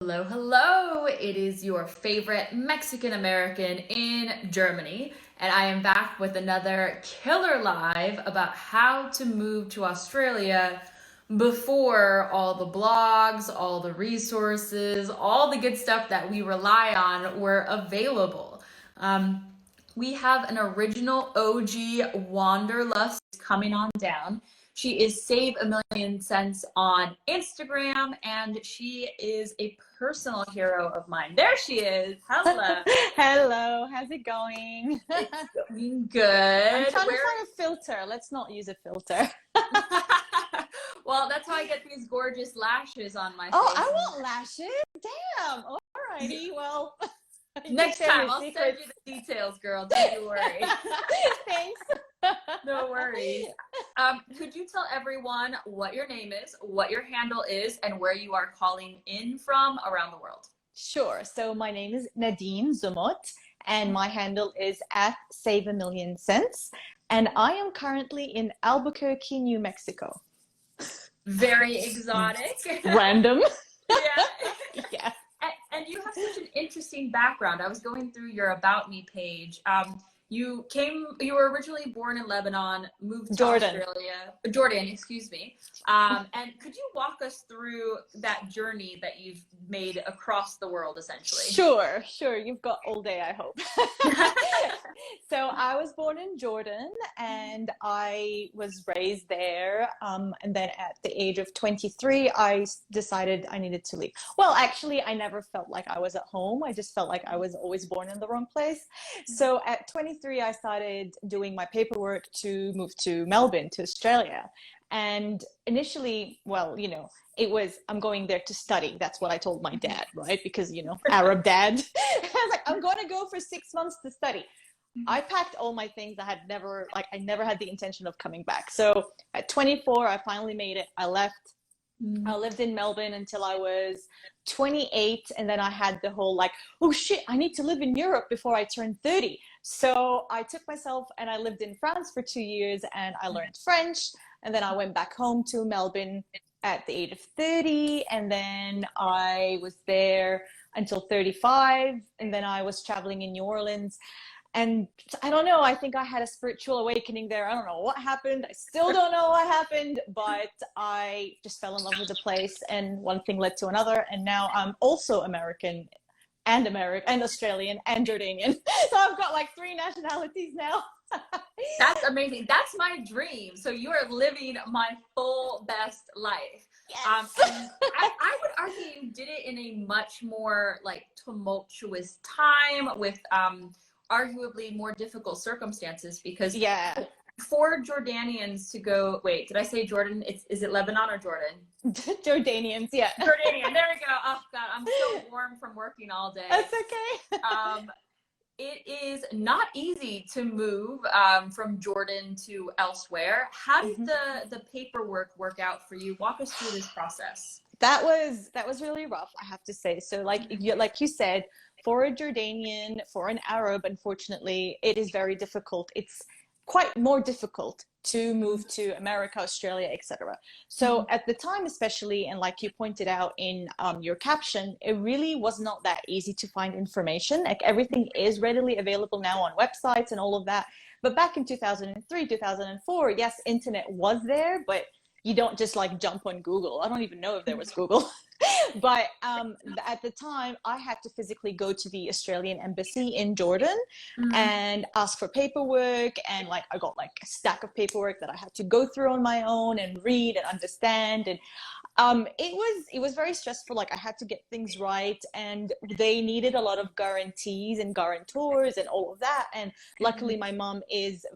Hello, hello. It is your favorite Mexican American in Germany, and I am back with another killer live about how to move to Australia before all the blogs, all the resources, all the good stuff that we rely on were available. Um, we have an original OG Wanderlust coming on down. She is Save a Million Cents on Instagram, and she is a personal hero of mine. There she is. Hello. Hello, how's it going? It's going good. I'm trying to find a filter. Let's not use a filter. Well, that's how I get these gorgeous lashes on my face. Oh, I want lashes. Damn. Alrighty. Well, next time I'll send you the details, girl. Don't you worry. Thanks. No worries. Could you tell everyone what your name is, what your handle is, and where you are calling in from around the world? Sure. So my name is Nadine Zumot, and my handle is at Save a Million Cents, and I am currently in Albuquerque, New Mexico. Very exotic. Random. Yeah. Yeah. And you have such an interesting background. I was going through your About Me page. You were originally born in Lebanon, moved to Jordan, excuse me. And could you walk us through that journey that you've made across the world, essentially? Sure. You've got all day, I hope. So I was born in Jordan and I was raised there. And then at the age of 23, I decided I needed to leave. Well, actually, I never felt like I was at home. I just felt like I was always born in the wrong place. So at 23, I started doing my paperwork to move to Melbourne, to Australia. And initially, well, it was, I'm going there to study. That's what I told my dad, right? Because, Arab dad. I was like, I'm going to go for 6 months to study. I packed all my things. I never had the intention of coming back. So at 24, I finally made it. I left. I lived in Melbourne until I was 28. And then I had the whole oh shit, I need to live in Europe before I turn 30. So I took myself and I lived in France for 2 years and I learned French. And then I went back home to Melbourne at the age of 30. And then I was there until 35. And then I was traveling in New Orleans. And I don't know, I think I had a spiritual awakening there. I don't know what happened. I still don't know what happened, but I just fell in love with the place and one thing led to another. And now I'm also American and Australian and Jordanian. So I've got 3 nationalities now. That's amazing. That's my dream. So you are living my full best life. Yes. And I would argue you did it in a much more tumultuous time with arguably more difficult circumstances because for Jordanians to go, wait, did I say Jordan? Is it Lebanon or Jordan? Jordanians, yeah. Jordanian, there we go. Oh God, I'm so warm from working all day. That's okay. It is not easy to move from Jordan to elsewhere. How did the paperwork work out for you? Walk us through this process. That was really rough, I have to say. So like you said, for a Jordanian, for an Arab, unfortunately, it is very difficult. It's quite more difficult to move to America, Australia, etc. So at the time, especially, and like you pointed out in your caption, it really was not that easy to find information. Like everything is readily available now on websites and all of that. But back in 2003, 2004, yes, internet was there, but you don't just jump on Google. I don't even know if there was Google. But at the time, I had to physically go to the Australian embassy in Jordan and ask for paperwork. And I got a stack of paperwork that I had to go through on my own and read and understand. And it was very stressful. I had to get things right, and they needed a lot of guarantees and guarantors and all of that. And luckily, my mom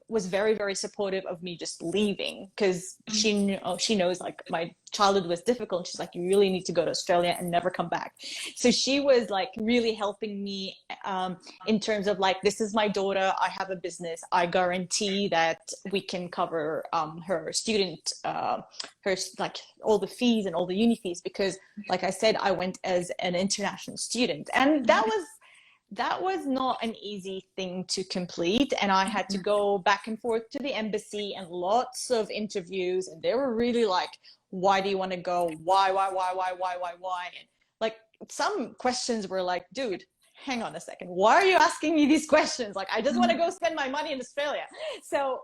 was very, very supportive of me just leaving because she knows my childhood was difficult. She's like, you really need to go to Australia and never come back. So she was really helping me in terms of this is my daughter. I have a business. I guarantee that we can cover her student, all the fees and all the uni fees, because like I said, I went as an international student, and that was not an easy thing to complete. And I had to go back and forth to the embassy and lots of interviews, and they were really why do you want to go? Why? And some questions were like, dude, hang on a second, why are you asking me these questions? Like, I just want to go spend my money in Australia. So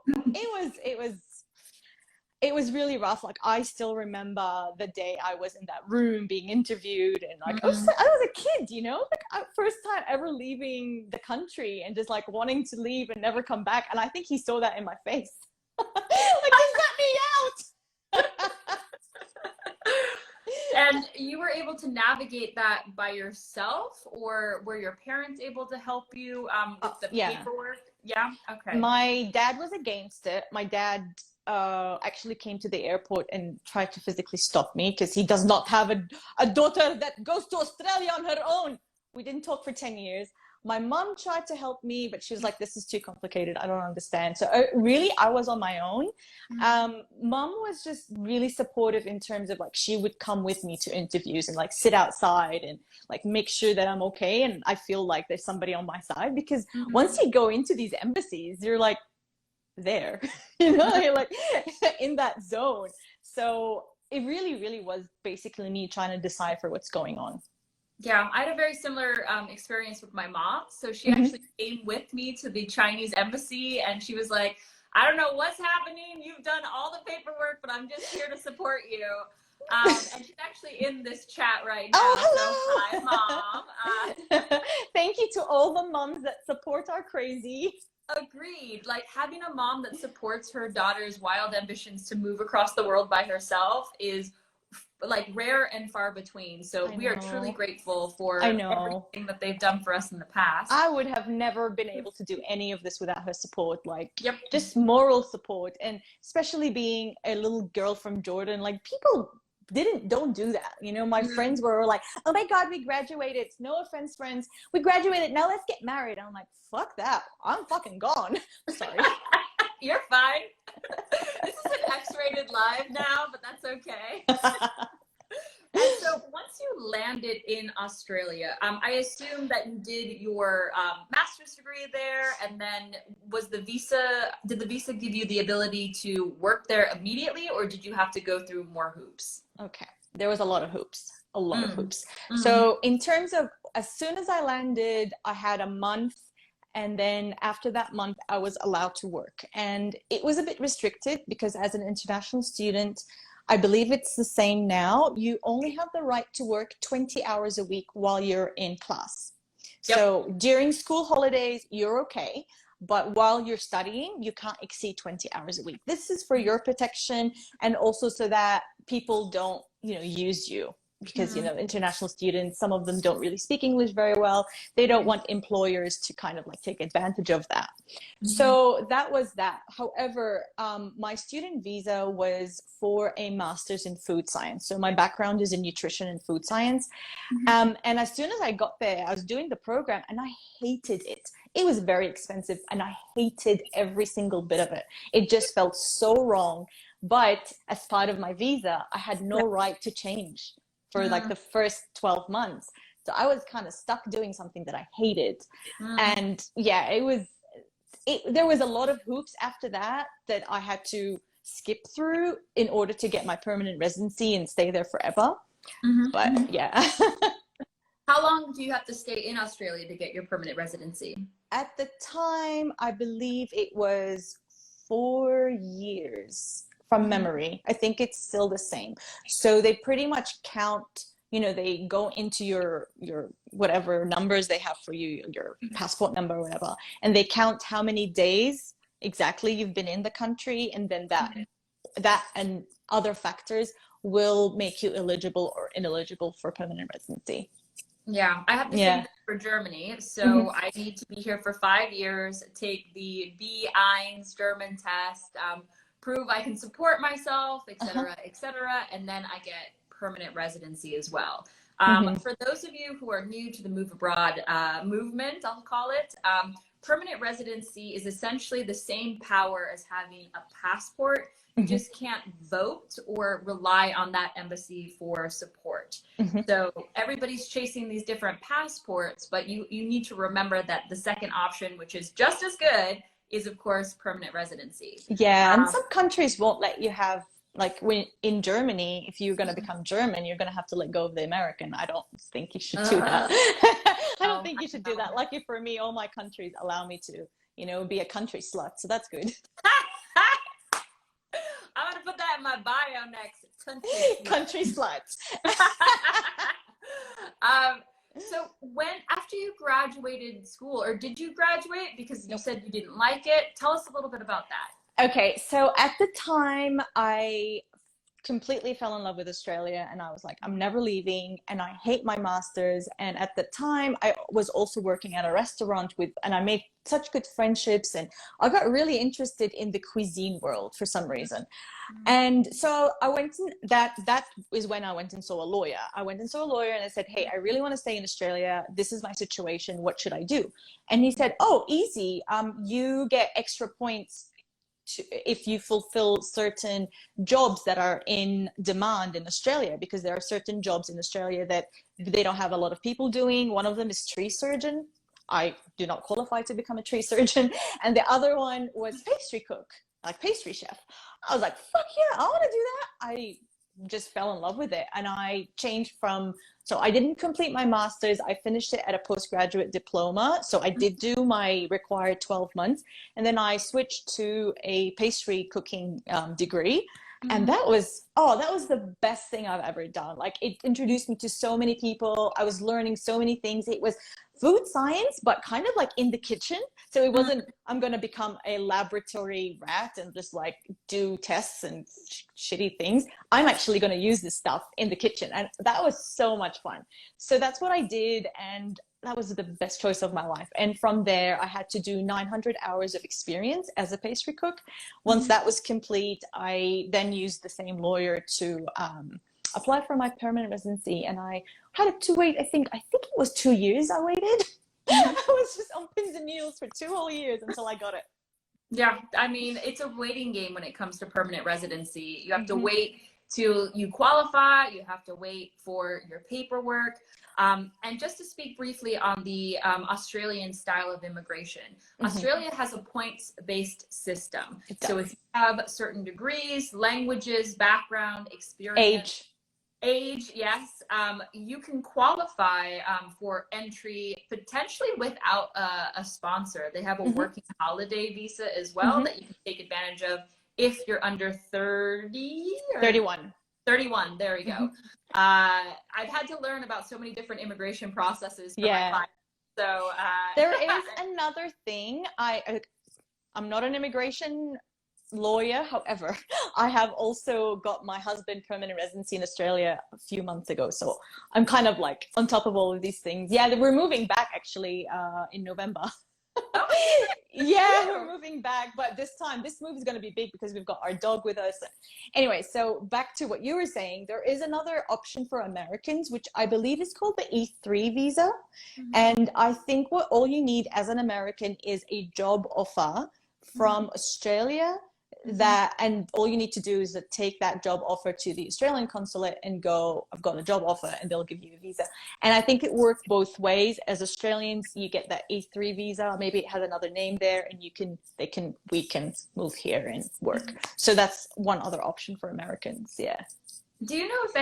it was really rough. Like, I still remember the day I was in that room being interviewed, and like I was a kid, you know, like first time ever leaving the country and just like wanting to leave and never come back. And I think he saw that in my face. Like, just let me out. And you were able to navigate that by yourself, or were your parents able to help you with the paperwork? Yeah. Okay. My dad was against it. My dad actually came to the airport and tried to physically stop me because he does not have a daughter that goes to Australia on her own. We didn't talk for 10 years. My mom tried to help me, but she was like, this is too complicated. I don't understand. So really, I was on my own. Mom was just really supportive in terms of like, she would come with me to interviews and like sit outside and like make sure that I'm okay. And I feel like there's somebody on my side, because once you go into these embassies, you're like there, you know, you're like in that zone. So it really, really was basically me trying to decipher what's going on. Yeah, I had a very similar experience with my mom. So she actually came with me to the Chinese embassy, and she was like, I don't know what's happening. You've done all the paperwork, but I'm just here to support you. And she's actually in this chat right now. Oh, hello. So hi, Mom. Thank you to all the moms that support our crazy. Agreed. Like, having a mom that supports her daughter's wild ambitions to move across the world by herself is like rare and far between. So we are truly grateful for everything that they've done for us in the past. I would have never been able to do any of this without her support, like just moral support. And especially being a little girl from Jordan, like people don't do that, you know. My friends were like, oh my god, we graduated, no offense friends, we graduated, now let's get married. I'm like, fuck that, I'm fucking gone. Sorry. You're fine. This is an X-rated live now, but that's okay. And so once you landed in Australia, I assume that you did your master's degree there, and then did the visa give you the ability to work there immediately, or did you have to go through more hoops? Okay, there was a lot of hoops. So in terms of, as soon as I landed, I had a month. And then after that month, I was allowed to work. And it was a bit restricted because as an international student, I believe it's the same now. You only have the right to work 20 hours a week while you're in class. So during school holidays, you're okay. But while you're studying, you can't exceed 20 hours a week. This is for your protection, and also so that people don't, you know, use you. Because, you know, international students, some of them don't really speak English very well. They don't want employers to kind of like take advantage of that. So that was that. However, my student visa was for a master's in food science. So my background is in nutrition and food science. And as soon as I got there, I was doing the program and I hated it. It was very expensive and I hated every single bit of it. It just felt so wrong. But as part of my visa, I had no right to change for like the first 12 months. So I was kind of stuck doing something that I hated. And yeah, there was a lot of hoops after that I had to skip through in order to get my permanent residency and stay there forever. But yeah. How long do you have to stay in Australia to get your permanent residency? At the time, I believe it was 4 years. From memory, I think it's still the same. So they pretty much count, you know, they go into your whatever numbers they have for you, your passport number or whatever, and they count how many days exactly you've been in the country, and then that and other factors will make you eligible or ineligible for permanent residency. Yeah, I have the same thing for Germany. So I need to be here for 5 years, take the B1 German test, prove I can support myself, etc., etc., and then I get permanent residency as well. For those of you who are new to the Move Abroad movement, I'll call it, permanent residency is essentially the same power as having a passport. You just can't vote or rely on that embassy for support. So everybody's chasing these different passports, but you need to remember that the second option, which is just as good, is of course permanent residency. Yeah, and some countries won't let you have like when in Germany, if you're going to become German, you're going to have to let go of the American. I don't think you should do that. I don't think you should do that. Lucky for me, all my countries allow me to, you know, be a country slut. So that's good. I'm gonna put that in my bio next. Country sluts. So when after you graduated school, or did you graduate? Because you said you didn't like it. Tell us a little bit about that. Okay, so at the time, I completely fell in love with Australia and I was like, I'm never leaving, and I hate my masters. And at the time, I was also working at a restaurant and I made such good friendships, and I got really interested in the cuisine world for some reason. And so I went in, that is when I went and saw a lawyer. I went and saw a lawyer and I said, hey, I really want to stay in Australia. This is my situation. What should I do? And he said, oh, easy. You get extra points if you fulfill certain jobs that are in demand in Australia, because there are certain jobs in Australia that they don't have a lot of people doing. One of them is tree surgeon. I do not qualify to become a tree surgeon. And the other one was pastry cook, like pastry chef. I was like, fuck yeah, I want to do that. I just fell in love with it. And I changed so I didn't complete my master's. I finished it at a postgraduate diploma. So I did do my required 12 months. And then I switched to a pastry cooking degree. And that was the best thing I've ever done. Like, it introduced me to so many people. I was learning so many things. It was food science, but kind of like in the kitchen. So it wasn't, I'm going to become a laboratory rat and just like do tests and shitty things. I'm actually going to use this stuff in the kitchen. And that was so much fun. So that's what I did. And that was the best choice of my life. And from there, I had to do 900 hours of experience as a pastry cook. Once that was complete, I then used the same lawyer to apply for my permanent residency. And I had to wait, I think it was 2 years I waited. I was just on pins and needles for 2 whole years until I got it. Yeah, I mean, it's a waiting game when it comes to permanent residency. You have to wait till you qualify. You have to wait for your paperwork. And just to speak briefly on the Australian style of immigration, Australia has a points-based system. So if you have certain degrees, languages, background, experience, age, yes, you can qualify for entry potentially without a sponsor. They have a working holiday visa as well that you can take advantage of if you're under 30 or 31. 31, there we go. I've had to learn about so many different immigration processes for my clients. So there is another thing. I'm not an immigration lawyer, however, I have also got my husband permanent residency in Australia a few months ago, so I'm kind of like on top of all of these things. Yeah, we're moving back actually in November. Yeah, we're moving back, but this move is going to be big because we've got our dog with us. Anyway, so back to what you were saying, there is another option for Americans, which I believe is called the E3 visa. And I think what all you need as an American is a job offer from Australia, and all you need to do is take that job offer to the Australian consulate and go, I've got a job offer, and they'll give you a visa. And I think it works both ways. As Australians, you get that E3 visa, maybe it has another name there, and we can move here and work. So that's one other option for Americans. Yeah. Do you know if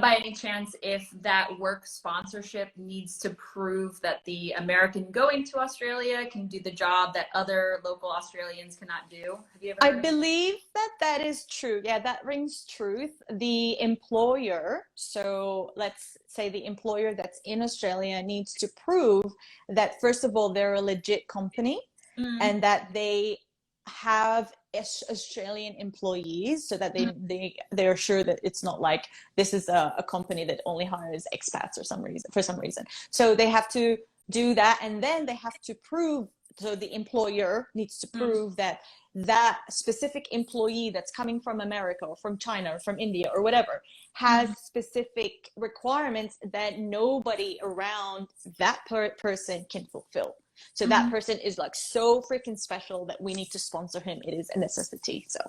by any chance, if that work sponsorship needs to prove that the American going to Australia can do the job that other local Australians cannot do? Have you ever heard I believe that is true. Yeah, that rings truth. The employer, so let's say the employer that's in Australia needs to prove that, first of all, they're a legit company and that they have Australian employees, so that they're sure that it's not like this is a company that only hires expats for some reason. So they have to do that, and then they have to prove, so the employer needs to prove that that specific employee that's coming from America or from China or from India or whatever has specific requirements that nobody around that person can fulfill. So that person is like so freaking special that we need to sponsor him. It is a necessity. So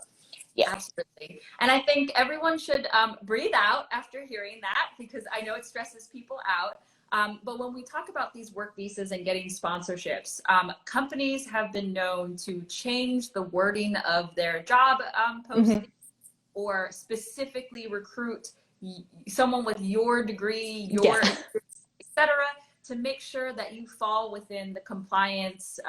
yeah. Absolutely. And I think everyone should breathe out after hearing that, because I know it stresses people out. But when we talk about these work visas and getting sponsorships, companies have been known to change the wording of their job postings or specifically recruit someone with your degree, Yeah. etc., to make sure that you fall within the compliance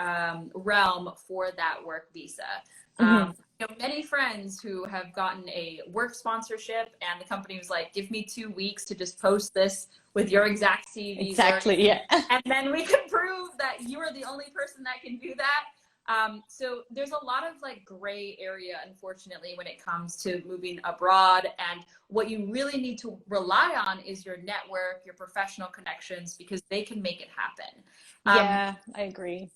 realm for that work visa. Mhm. Many friends who have gotten a work sponsorship and the company was like, give me 2 weeks to just post this with your exact CV, Exactly. Yeah. and then we can prove that you are the only person that can do that. So there's a lot of like gray area, unfortunately, when it comes to moving abroad. And what you really need to rely on is your network, your professional connections, because they can make it happen. Yeah, I agree.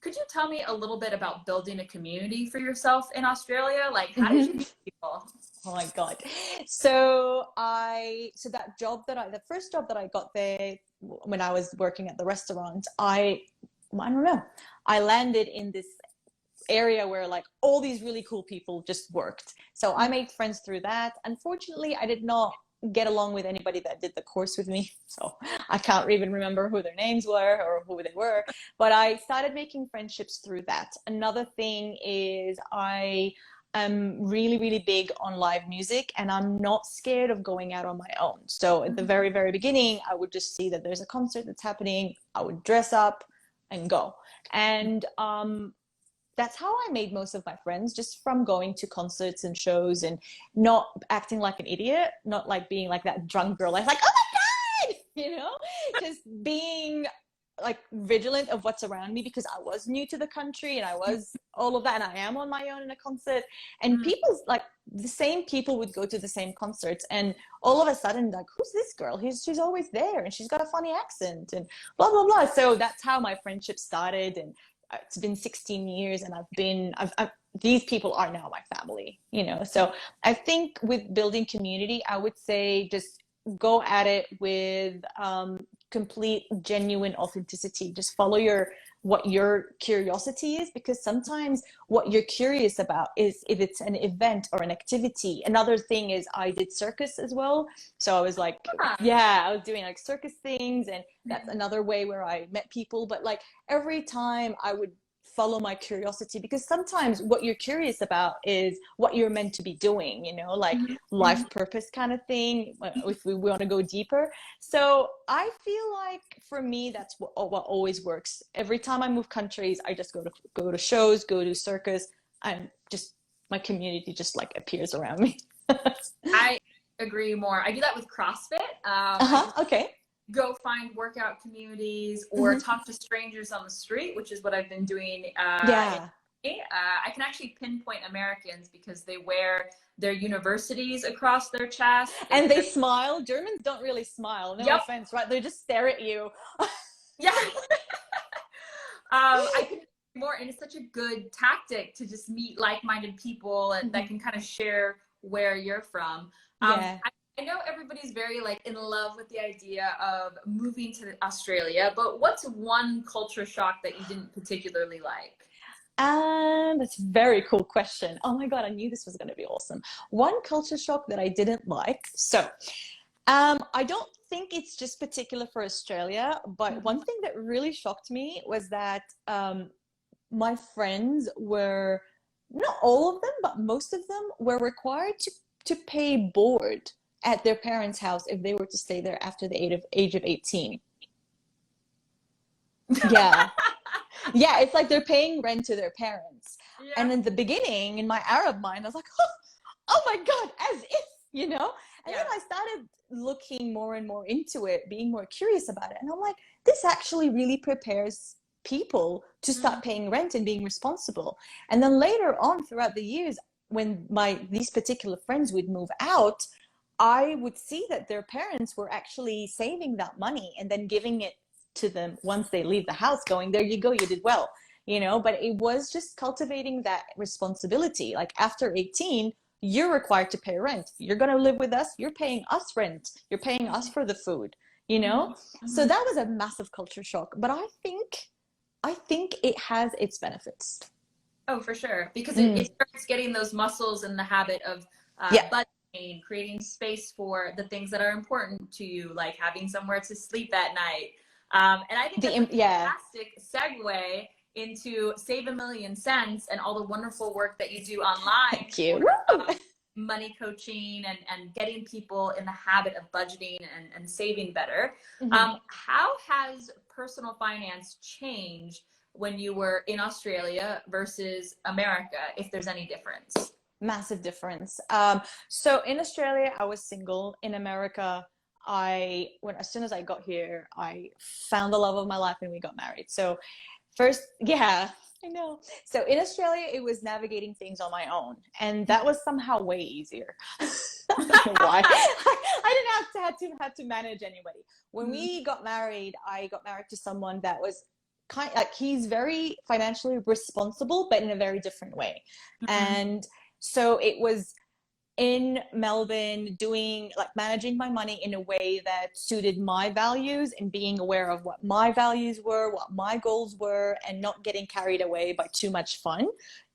Could you tell me a little bit about building a community for yourself in Australia? Like, how did you Mhm. meet people? Oh my God. So that job the first job that I got there when I was working at the restaurant, I don't know, I landed in this area where like all these really cool people just worked. So I made friends through that. Unfortunately, I did not get along with anybody that did the course with me. So I can't even remember who their names were or who they were, but I started making friendships through that. Another thing is I am really, really big on live music and I'm not scared of going out on my own. So at the very, very beginning, I would just see that there's a concert that's happening. I would dress up and go. And that's how I made most of my friends, just from going to concerts and shows and not acting like an idiot, not like being like that drunk girl, like, oh my God, just being like vigilant of what's around me because I was new to the country and I was all of that. And I am on my own in a concert and people like the same people would go to the same concerts. And all of a sudden, like, who's this girl? She's always there and she's got a funny accent and blah, blah, blah. So that's how my friendship started. And it's been 16 years and these people are now my family, so I think with building community, I would say just go at it with complete genuine authenticity. Just follow what your curiosity is, because sometimes what you're curious about is if it's an event or an activity. Another thing is I did circus as well, so I was like, yeah, I was doing like circus things, and that's another way where I met people. But like every time I would follow my curiosity, because sometimes what you're curious about is what you're meant to be doing, like life purpose kind of thing, if we want to go deeper. So I feel like for me, that's what always works. Every time I move countries, I just go to shows, go to circus, and just my community just like appears around me. I agree more. I do that with CrossFit. Okay. Go find workout communities or talk to strangers on the street, which is what I've been doing. Yeah. I can actually pinpoint Americans because they wear their universities across their chest. And they smile. Germans don't really smile. No offense, right? They just stare at you. Yeah. I can more, and it's such a good tactic to just meet like-minded people and that can kind of share where you're from. Yeah. I know everybody's very like in love with the idea of moving to Australia, but what's one culture shock that you didn't particularly like? That's a very cool question. Oh my God, I knew this was going to be awesome. One culture shock that I didn't like. So, I don't think it's just particular for Australia, but one thing that really shocked me was that my friends were, not all of them, but most of them were required to pay board at their parents' house if they were to stay there after the age of 18. Yeah. Yeah, it's like they're paying rent to their parents. Yeah. And in the beginning, in my Arab mind, I was like, oh my God, as if, And then I started looking more and more into it, being more curious about it. And I'm like, this actually really prepares people to start paying rent and being responsible. And then later on throughout the years, when these particular friends would move out, I would see that their parents were actually saving that money and then giving it to them once they leave the house, going, there you go, you did well, but it was just cultivating that responsibility. Like after 18, you're required to pay rent. You're going to live with us. You're paying us rent. You're paying us for the food, So that was a massive culture shock. But I think it has its benefits. Oh, for sure. Because it starts getting those muscles in the habit of budgeting, creating space for the things that are important to you, like having somewhere to sleep at night. And I think that's a fantastic segue into Save a Million Cents and all the wonderful work that you do online. Thank you. money coaching and getting people in the habit of budgeting and saving better. Mm-hmm. How has personal finance changed when you were in Australia versus America, if there's any difference? Massive difference. So in Australia, I was single. In America, as soon as I got here, I found the love of my life and we got married. So first, yeah, I know. So in Australia, it was navigating things on my own, and that was somehow way easier. I don't know why. I didn't have to manage anybody. When we got married, I got married to someone that was he's very financially responsible, but in a very different way. And so it was in Melbourne doing like managing my money in a way that suited my values and being aware of what my values were, what my goals were, and not getting carried away by too much fun.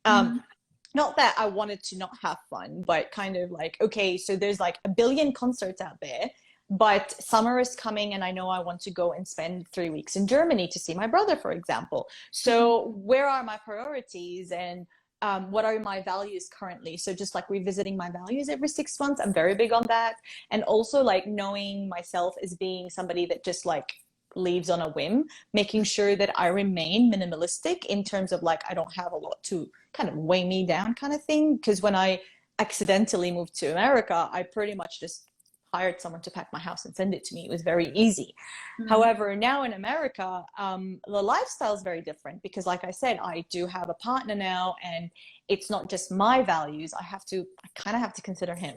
Not that I wanted to not have fun, but kind of like, okay, so there's like a billion concerts out there, but summer is coming and I know I want to go and spend 3 weeks in Germany to see my brother, for example. So where are my priorities, and what are my values currently? So just like revisiting my values every 6 months, I'm very big on that. And also like knowing myself as being somebody that just like leaves on a whim, making sure that I remain minimalistic in terms of like, I don't have a lot to kind of weigh me down kind of thing. Because when I accidentally moved to America, I pretty much just hired someone to pack my house and send it to me. It was very easy. However, now in America, the lifestyle is very different because, like I said, I do have a partner now, and it's not just my values. I kind of have to consider him.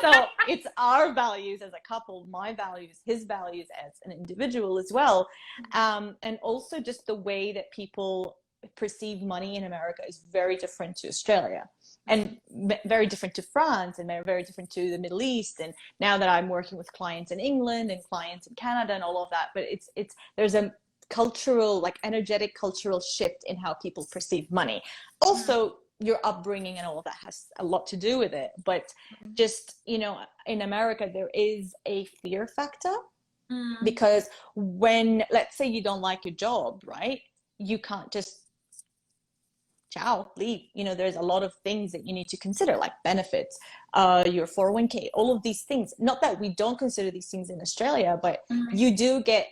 So it's our values as a couple, my values, his values as an individual as well. And also just the way that people perceive money in America is very different to Australia, and very different to France, and very different to the Middle East. And now that I'm working with clients in England and clients in Canada and all of that, but there's a cultural, like energetic cultural shift in how people perceive money. Also, your upbringing and all of that has a lot to do with it. But just, in America, there is a fear factor because when, let's say you don't like your job, right? You can't just leave. There's a lot of things that you need to consider, like benefits, your 401k, all of these things. Not that we don't consider these things in Australia, but you do get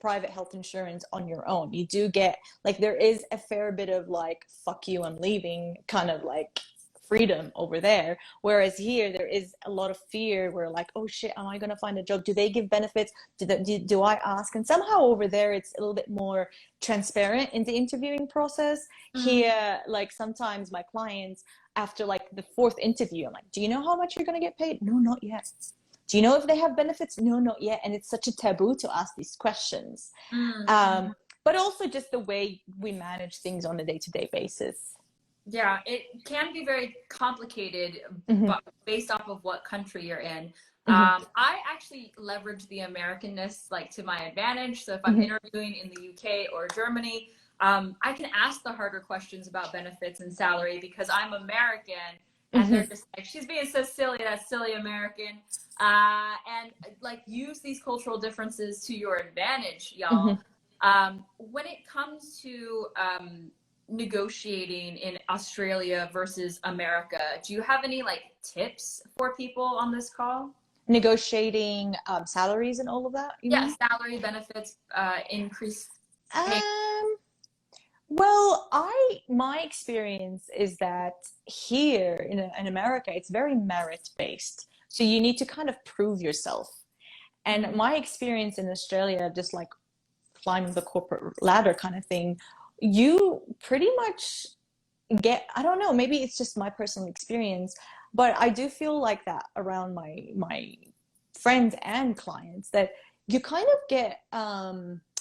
private health insurance on your own. You do get, like, there is a fair bit of like, fuck you, I'm leaving kind of like freedom over there. Whereas here, there is a lot of fear where like, oh shit, am I going to find a job? Do they give benefits? Do I ask? And somehow over there, it's a little bit more transparent in the interviewing process. Here, like sometimes my clients, after like the fourth interview, I'm like, do you know how much you're going to get paid? No, not yet. Do you know if they have benefits? No, not yet. And it's such a taboo to ask these questions. But also just the way we manage things on a day-to-day basis. Yeah, it can be very complicated based off of what country you're in. I actually leverage the Americanness like to my advantage. So if I'm interviewing in the UK or Germany, I can ask the harder questions about benefits and salary because I'm American, and they're just like, she's being so silly, that silly American. And like use these cultural differences to your advantage, y'all. When it comes to negotiating in Australia versus America, do you have any like tips for people on this call? Negotiating salaries and all of that, you mean? Salary, benefits, increase pay. Well, my experience is that here in America, it's very merit based. So you need to kind of prove yourself. And my experience in Australia, just like climbing the corporate ladder kind of thing, you pretty much get, I don't know, maybe it's just my personal experience, but I do feel like that around my friends and clients, that you kind of get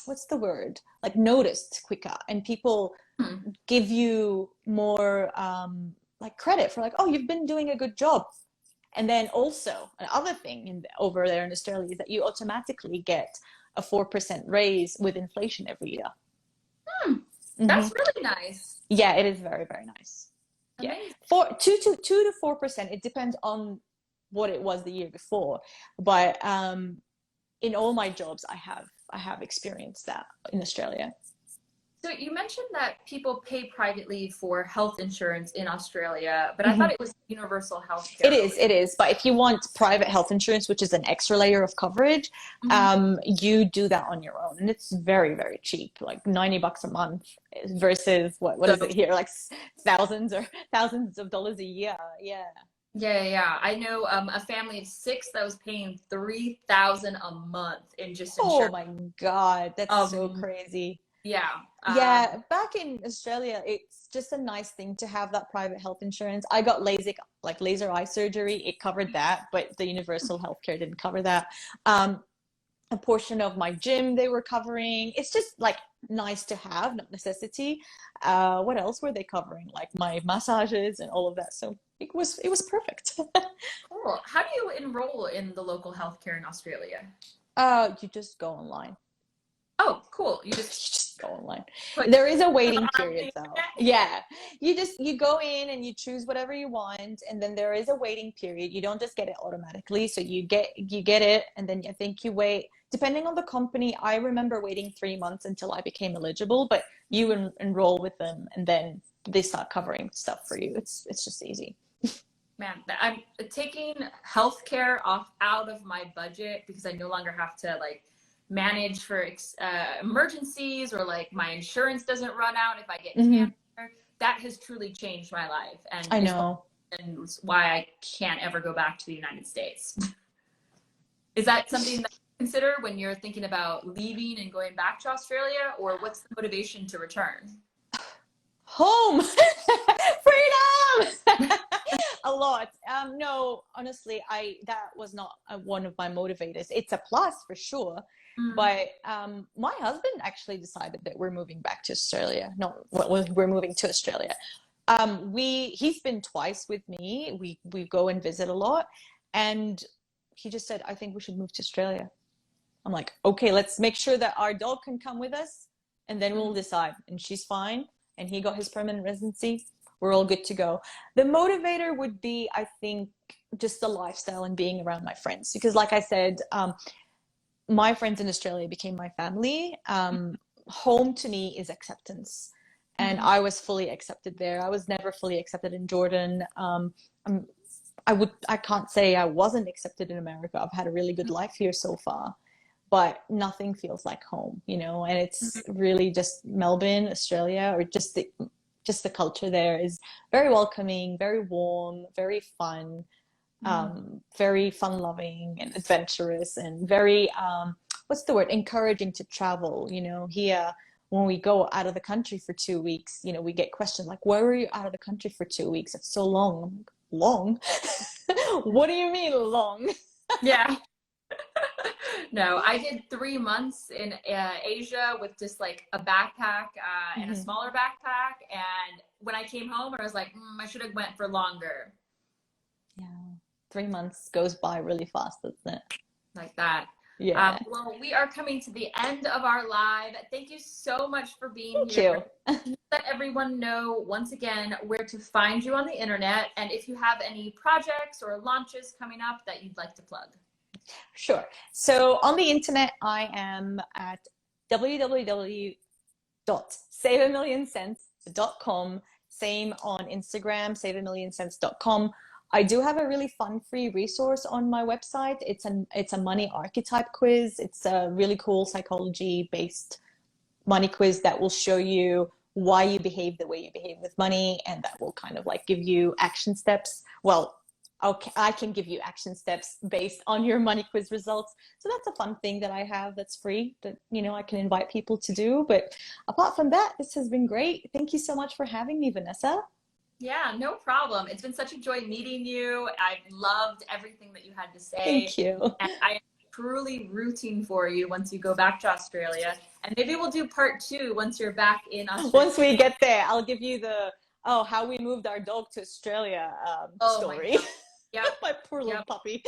what's the word, like noticed quicker, and people give you more like credit for like, oh, you've been doing a good job. And then also another thing over there in Australia is that you automatically get a 4% raise with inflation every year. That's really nice. Yeah, it is very, very nice. Amazing. Yeah, 2 to 4%. It depends on what it was the year before, but in all my jobs, I have experienced that in Australia. So you mentioned that people pay privately for health insurance in Australia, but I Mhm. thought it was universal health It care over is, it is. But if you want private health insurance, which is an extra layer of coverage, there. you do that on your own. And it's very, very cheap, like $90 a month versus what is So it here? Like thousands or thousands of dollars a year. Yeah. yeah. I know a family of six that was paying 3,000 a month in just Oh insurance. my God, that's so Um, crazy. yeah. Yeah, back in Australia, it's just a nice thing to have that private health insurance. I got LASIK, like laser eye surgery. It covered that, but the universal healthcare didn't cover that. Um, a portion of my gym they were covering. It's just like nice to have, not necessity. What else were they covering? Like my massages and all of that. So it was perfect. Cool. How do you enroll in the local healthcare in Australia? You just go online. Oh, cool. You You just just go online. put There is a waiting on the period though. internet? Yeah. You go in and you choose whatever you want, and then there is a waiting period. You don't just get it automatically. So you get it, and then I think you wait. Depending on the company, I remember waiting 3 months until I became eligible, but you enroll with them and then they start covering stuff for you. It's just easy. Man, I'm taking healthcare off out of my budget because I no longer have to like manage for emergencies, or like my insurance doesn't run out if I get Hmm. cancer. That has truly changed my life, and I is know. why I can't ever go back to the United States. Is that something that you consider when you're thinking about leaving and going back to Australia, or what's the motivation to return? Home. Freedom. A lot. No, honestly, I that was not one of my motivators. It's a plus for sure, Mm. but my husband actually decided that we're moving back to Australia. No, we're moving to Australia. He's been twice with me. We go and visit a lot, and he just said, "I think we should move to Australia." I'm like, "Okay, let's make sure that our dog can come with us, and then we'll decide." And she's fine, and he got his permanent residency. We're all good to go. The motivator would be, I think, just the lifestyle and being around my friends. Because, like I said, my friends in Australia became my family. Home to me is acceptance. And Mhm. I was fully accepted there. I was never fully accepted in Jordan. I can't say I wasn't accepted in America. I've had a really good life here so far, but nothing feels like home, and it's really just Melbourne, Australia, or just the culture there is very welcoming, very warm, very fun, Mhm. very fun loving and adventurous, and very what's the word, encouraging to travel. Here, when we go out of the country for 2 weeks, we get questions like, why were you out of the country for 2 weeks? It's so long. I'm like, long? What do you mean long? Yeah. No, I did 3 months in Asia with just like a backpack and a Mhm. smaller backpack. And when I came home, I was like, I should have went for longer, Yeah, 3 months goes by really fast, doesn't it? like that. Yeah. Well, we are coming to the end of our live. Thank you so much for being Thank here. you. Let everyone know once again where to find you on the internet, and if you have any projects or launches coming up that you'd like to plug. Sure. So on the internet, I am at www.saveamillion.com. Same on Instagram, saveamillion.com. I do have a really fun free resource on my website. It's a money archetype quiz. It's a really cool psychology based money quiz that will show you why you behave the way you behave with money, and that will kind of like give you action steps. Well, okay, I can give you action steps based on your money quiz results. So that's a fun thing that I have that's free that I can invite people to do. But apart from that, this has been great. Thank you so much for having me, Vanessa. Yeah, no problem. It's been such a joy meeting you. I loved everything that you had to say. Thank you. And I am truly rooting for you once you go back to Australia. And maybe we'll do part two once you're back in Australia. Once we get there, I'll give you the how we moved our dog to Australia Oh my story. God. Yep. My poor little Yep. puppy.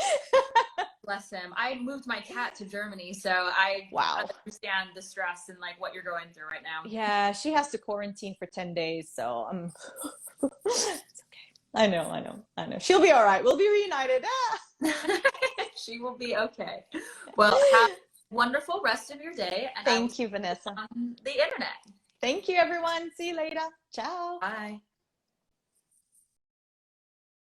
Bless him. I moved my cat to Germany, so I Wow. understand the stress and like what you're going through right now. Yeah, she has to quarantine for 10 days, so it's okay. I know. She'll be all right. We'll be reunited. She will be okay. Well, have a wonderful rest of your day, and I will Thank see you, Vanessa. you on the internet. Thank you, everyone. See you later. Ciao. Bye.